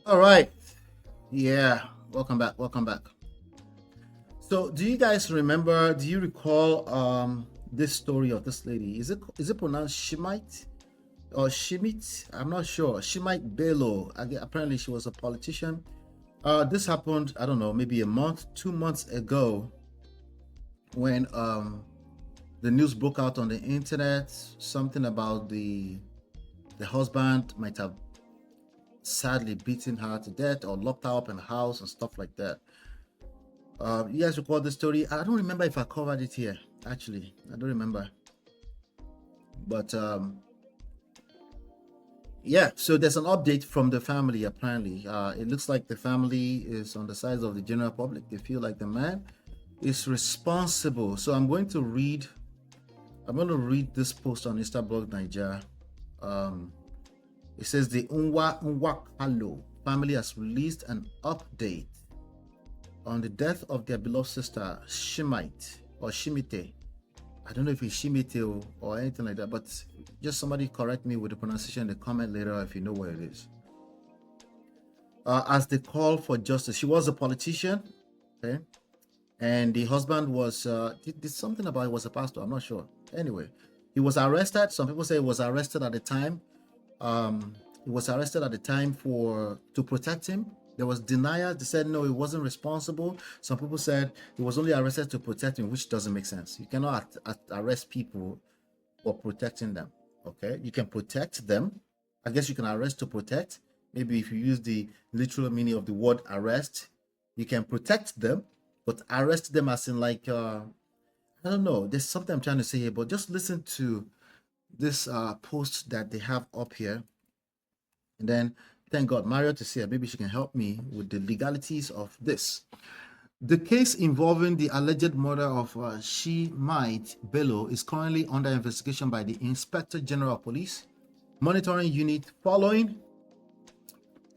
All right. Yeah. Welcome back. Welcome back. So, do you guys remember? Do you recall this story of this lady? Is it pronounced Shimite or Shimite? I'm not sure. Shimite Bello. Apparently, she was a politician. This happened. I don't know, maybe a month, 2 months ago, when the news broke out on the internet. Something about the husband might have sadly beaten her to death or locked her up in a house and stuff like that. You guys recall the story? I don't remember if I covered it here. Actually, I don't remember. But yeah, so there's an update from the family. Apparently, it looks like the family is on the side of the general public. They feel like the man is responsible. So I'm going to read. I'm going to read this post on Instablog Nigeria. Um, it says the Nwakalo family has released an update on the death of their beloved sister Shimite or Shimite. I don't know if it's Shimite or anything like that, but just somebody correct me with the pronunciation in the comment later if you know what it is. As they call for justice, she was a politician, okay, and the husband was did something about it, was a pastor. I'm not sure. Anyway, he was arrested. Some people say he was arrested at the time. He was arrested at the time for to protect him. There was denial. They said no, he wasn't responsible. Some people said he was only arrested to protect him, which doesn't make sense. You cannot arrest people for protecting them. Okay, you can protect them. I guess you can arrest to protect. Maybe if you use the literal meaning of the word arrest, you can protect them, but arrest them as in like I don't know. There's something I'm trying to say here, but just listen to this post that they have up here, and then thank God Mario is here. Maybe she can help me with the legalities of this. The case involving the alleged murder of Shimite Bello is currently under investigation by the Inspector General of Police Monitoring Unit following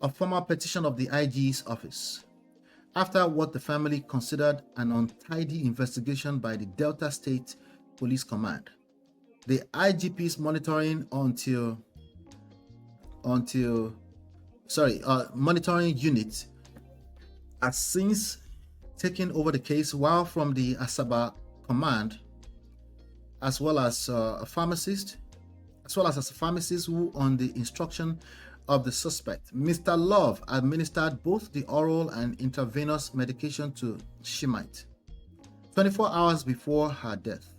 a formal petition of the IG's office. After what the family considered an untidy investigation by the Delta State Police Command, the IGP's monitoring unit has since taken over the case, while from the Asaba command, as well as a pharmacist who, on the instruction of the suspect, Mr. Love, administered both the oral and intravenous medication to Shimite 24 hours before her death.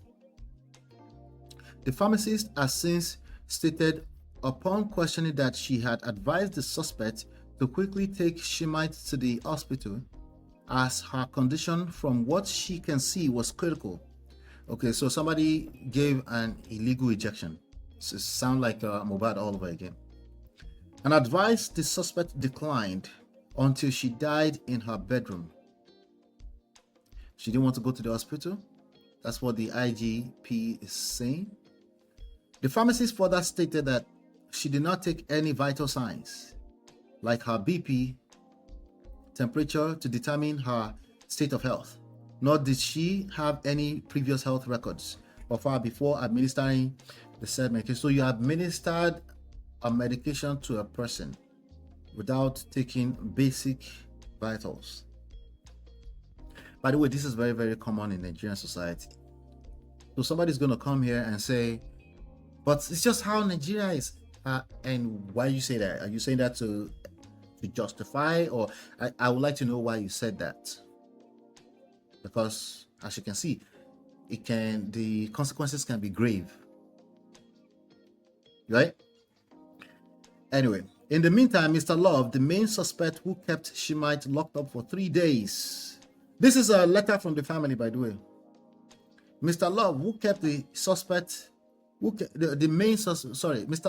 The pharmacist has since stated upon questioning that she had advised the suspect to quickly take Shimite to the hospital as her condition, from what she can see, was critical. Okay, so somebody gave an illegal ejection. So it sounds like Mobad all over again. And advised the suspect declined until she died in her bedroom. She didn't want to go to the hospital. That's what the IGP is saying. The pharmacist further stated that she did not take any vital signs, like her BP, temperature, to determine her state of health, nor did she have any previous health records of her before administering the said medication. So you administered a medication to a person without taking basic vitals. By the way, this is very, very common in Nigerian society. So somebody's going to come here and say, but it's just how Nigeria is. And why you say that? Are you saying that to justify, or I would like to know why you said that? Because as you can see, the consequences can be grave, right? Anyway, in the meantime, Mr. Love, the main suspect who kept Shimite locked up for 3 days. This is a letter from the family, by the way. Mr. Love, who kept the suspect, Mr.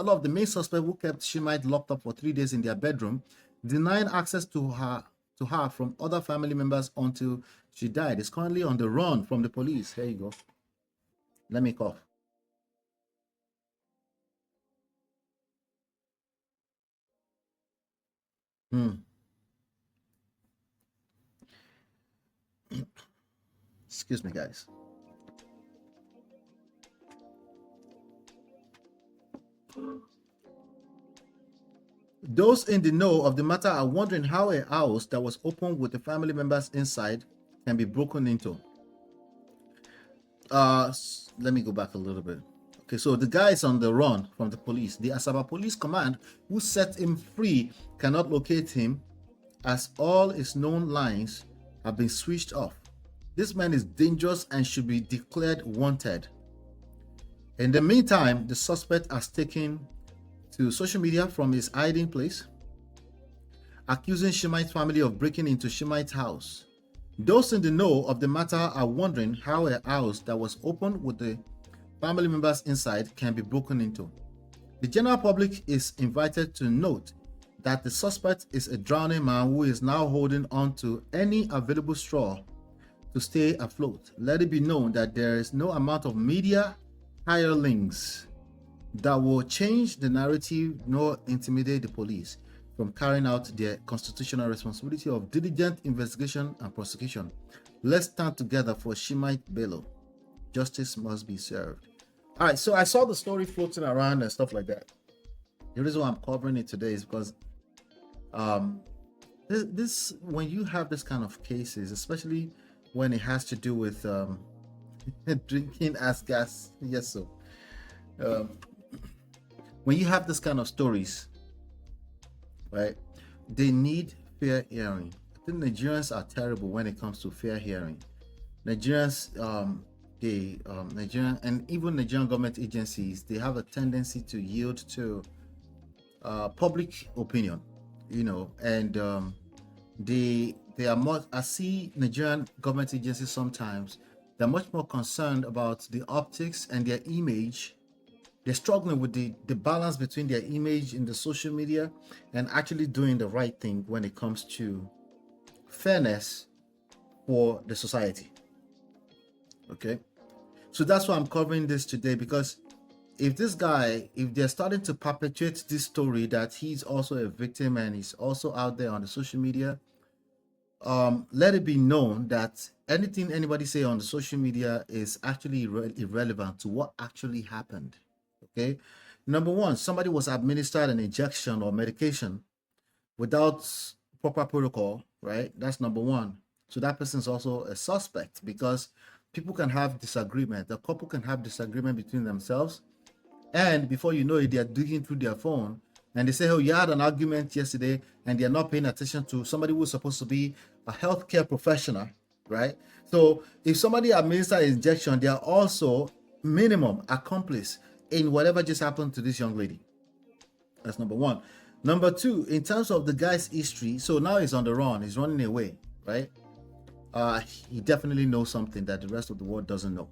Love, the main suspect who kept Shimite locked up for 3 days in their bedroom, denying access to her from other family members until she died, is currently on the run from the police. Here you go. Let me cough. Excuse me, guys. Those in the know of the matter are wondering how a house that was open with the family members inside can be broken into. Let me go back a little bit. Okay, so the guy is on the run from the police. The Asaba Police Command, who set him free, cannot locate him as all his known lines have been switched off. This man is dangerous and should be declared wanted. In the meantime, the suspect has taken to social media from his hiding place, accusing Shimite's family of breaking into Shimite's house. Those in the know of the matter are wondering how a house that was open with the family members inside can be broken into. The general public is invited to note that the suspect is a drowning man who is now holding on to any available straw to stay afloat. Let it be known that there is no amount of media hirelings that will change the narrative nor intimidate the police from carrying out their constitutional responsibility of diligent investigation and prosecution. Let's stand together for Shimite Bello. Justice must be served. All right, so I saw the story floating around and stuff like that. The reason why I'm covering it today is because this when you have this kind of cases, especially when it has to do with drinking as gas, yes, so when you have this kind of stories, right, they need fair hearing. I think Nigerians are terrible when it comes to fair hearing. Nigerians, Nigerian and even Nigerian government agencies, they have a tendency to yield to public opinion, and they are more. I see Nigerian government agencies sometimes they're much more concerned about the optics and their image. They're struggling with the balance between their image in the social media and actually doing the right thing when it comes to fairness for the society. Okay, so that's why I'm covering this today, because if they're starting to perpetuate this story that he's also a victim and he's also out there on the social media, let it be known that anything anybody say on the social media is actually irrelevant to what actually happened. Okay, number one, somebody was administered an injection or medication without proper protocol, right? That's number one. So that person is also a suspect, because people can have disagreement. The couple can have disagreement between themselves, and before you know it, they are digging through their phone and they say, "Oh, you had an argument yesterday," and they're not paying attention to somebody who's supposed to be a healthcare professional, right? So if somebody administered an injection, they are also minimum accomplice in whatever just happened to this young lady. That's number one. Number two, in terms of the guy's history, so now he's on the run, he's running away, right? He definitely knows something that the rest of the world doesn't know,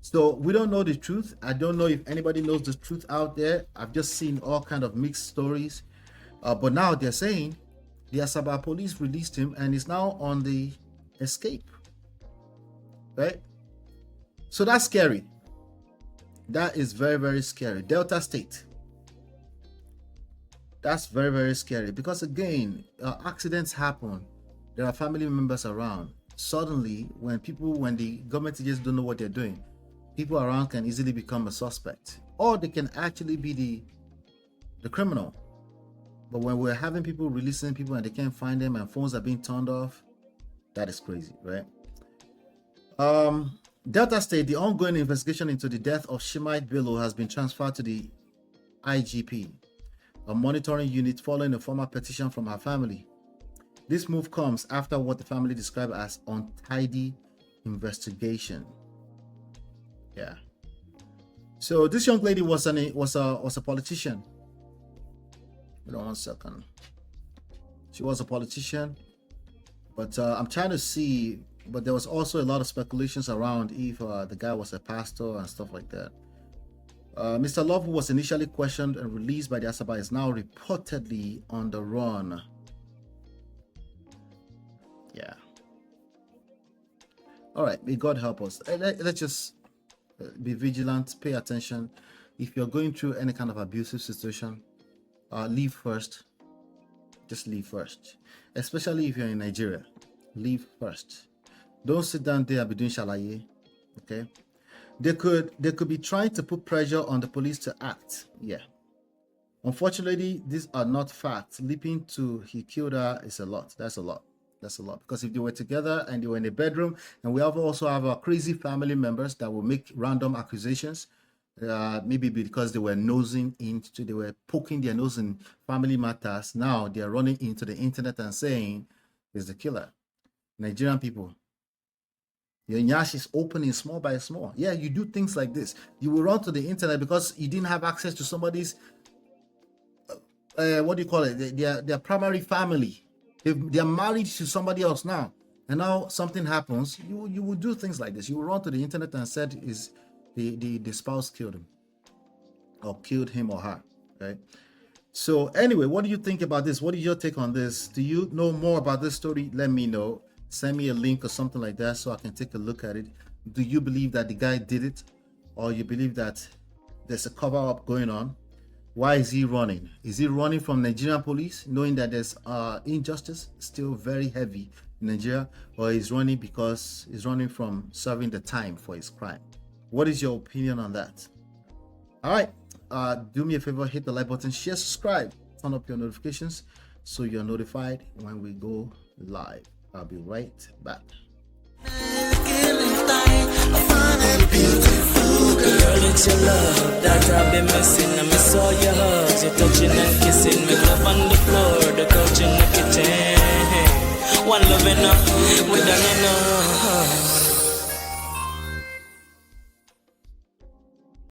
So we don't know the truth. I don't know if anybody knows the truth out there. I've just seen all kind of mixed stories. But now they're saying the Asaba police released him and is now on the escape, right? So that's scary. That is very, very scary. Delta State. That's very, very scary, because again, accidents happen. There are family members around. Suddenly, when the government just don't know what they're doing, people around can easily become a suspect, or they can actually be the criminal. But when we're having people releasing people and they can't find them and phones are being turned off, that is crazy, right? Delta State, the ongoing investigation into the death of Shimite Bello has been transferred to the IGP, a monitoring unit, following a formal petition from her family. This move comes after what the family described as untidy investigation. Yeah. So this young lady was a politician. Hold on 1 second. She was a politician, but I'm trying to see. But there was also a lot of speculations around if the guy was a pastor and stuff like that. Mr. Love, who was initially questioned and released by the Asaba, is now reportedly on the run. Yeah. All right. May God help us. Let's just be vigilant. Pay attention. If you're going through any kind of abusive situation, leave first. Just leave first. Especially if you're in Nigeria, leave first. Don't sit down there and be doing shalaye. Okay. They could be trying to put pressure on the police to act. Yeah. Unfortunately, these are not facts. Leaping to he killed her is a lot. That's a lot. That's a lot. Because if they were together and they were in a bedroom, and we also have our crazy family members that will make random accusations, maybe because they were they were poking their nose in family matters. Now they are running into the internet and saying, is the killer. Nigerian people, your nyash is opening small by small. Yeah, you do things like this. You will run to the internet because you didn't have access to somebody's what do you call it? Their primary family. They are married to somebody else now, and now something happens. You will do things like this. You will run to the internet and said is the spouse killed him, or killed him or her, right? So anyway, what do you think about this? What is your take on this? Do you know more about this story? Let me know. Send me a link or something like that so I can take a look at it. Do you believe that the guy did it, or you believe that there's a cover-up going on? Why is he running? Is he running from Nigerian police, knowing that there's injustice still very heavy in Nigeria, or is running because he's running from serving the time for his crime? What is your opinion on that? All right, do me a favor, hit the like button, share, subscribe, turn up your notifications so you're notified when we go live. I'll be right back. Girl, it's your love that I've been missing. I miss all your hugs, your touching and kissing. Make love on the floor, the couch in the kitchen. One love enough, we done enough.